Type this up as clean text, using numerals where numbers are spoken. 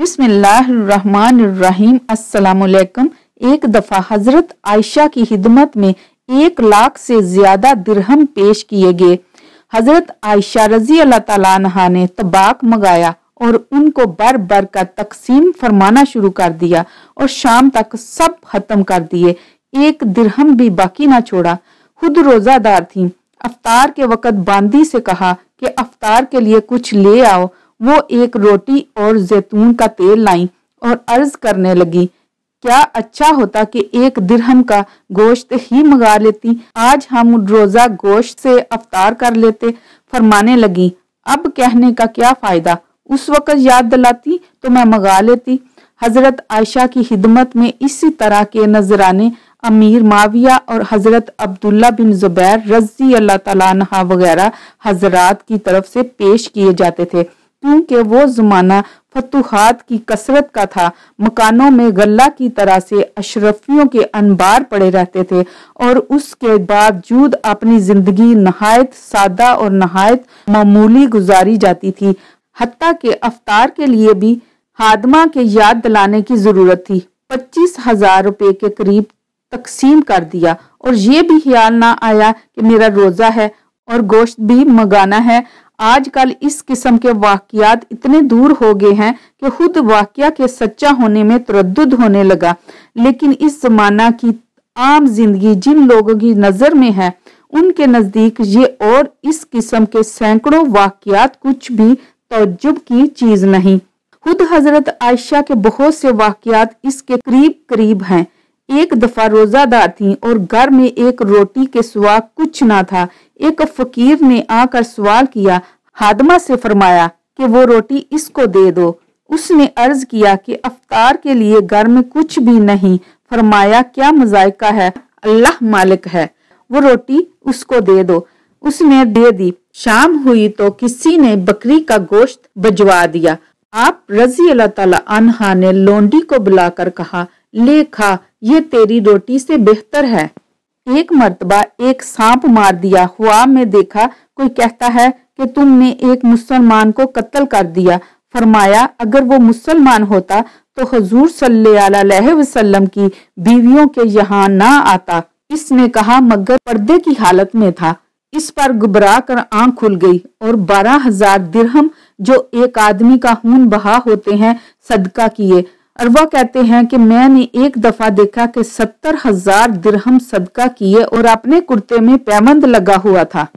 बिस्मिल्लाहिर्रहमानिर्रहीम। अस्सलामुअलैकुम। एक दफा हजरत आयशा की खिदमत में 1 लाख से ज्यादा दिरहम पेश किए गए। हजरत आयशा रजी अल्लाह तआला अन्हा ने तबाक मंगाया और उनको बर बर का तकसीम फरमाना शुरू कर दिया और शाम तक सब खत्म कर दिए, 1 दिरहम भी बाकी ना छोड़ा। खुद रोजादार थी। अफ्तार के वक्त बांदी से कहा कि अफ्तार के लिए कुछ ले आओ। वो 1 रोटी और जैतून का तेल लाई और अर्ज करने लगी, क्या अच्छा होता कि 1 दिरहम का गोश्त ही मंगा लेती, आज हम रोजा गोश्त से अफ्तार कर लेते। फरमाने लगी, अब कहने का क्या फायदा, उस वक्त याद दिलाती तो मैं मंगा लेती। हजरत आयशा की खिदमत में इसी तरह के नजराने अमीर माविया और हजरत अब्दुल्ला बिन जुबैर रजी अल्लाह तआला अन्हा वगैरह हजरात की तरफ से पेश किए जाते थे, क्योंकि वो जमाना फतूहात की कसरत का था। मकानों में गल्ला की तरह से अशरफियों के अनबार पड़े रहते थे और उसके बावजूद अपनी जिंदगी नहायत सादा और नहायत मामूली गुजारी जाती थी। हत्ता के अफ्तार के लिए भी हादमा के याद दिलाने की जरूरत थी। 25,000 रुपए के करीब तकसीम कर दिया और ये भी ख्याल ना आया कि मेरा रोजा है और गोश्त भी मंगाना है। आजकल इस किस्म के वाकयात इतने दूर हो गए हैं कि खुद वाकया के सच्चा होने में तरद्दुद होने लगा। लेकिन इस जमाना की आम जिंदगी जिन लोगों की नजर में है, उनके नजदीक ये और इस किस्म के सैकड़ों वाकयात कुछ भी तअज्जुब की चीज नहीं। खुद हजरत आयशा के बहुत से वाकयात इसके करीब करीब हैं। एक दफा रोजादार थी और घर में 1 रोटी के सिवा कुछ ना था। एक फकीर ने आकर सवाल किया, हादमा से फरमाया कि वो रोटी इसको दे दो। उसने अर्ज किया कि अफ्तार के लिए घर में कुछ भी नहीं। फरमाया, क्या मजायका है, अल्लाह मालिक है, वो रोटी उसको दे दो। उसने दे दी। शाम हुई तो किसी ने बकरी का गोश्त भिजवा दिया। आप रजी अल्लाह तआला अन्हा ने लोंडी को बुलाकर कहा, ले खा, ये तेरी रोटी से बेहतर है। एक मर्तबा एक सांप मार दिया। ख्वाब में देखा कोई कहता है कि तुमने एक मुसलमान को कत्ल कर दिया। फरमाया, अगर वो मुसलमान होता तो हुजूर सल्लल्लाहु अलैहि वसल्लम की बीवियों के यहाँ ना आता। इसने कहा, मगर पर्दे की हालत में था। इस पर घबरा कर आंख खुल गई और 12,000 दिरहम जो एक आदमी का खून बहा होते हैं सदका किए। अरवा कहते हैं कि मैंने एक दफा देखा कि 70,000 दिरहम सदका किए और अपने कुर्ते में पैबंद लगा हुआ था।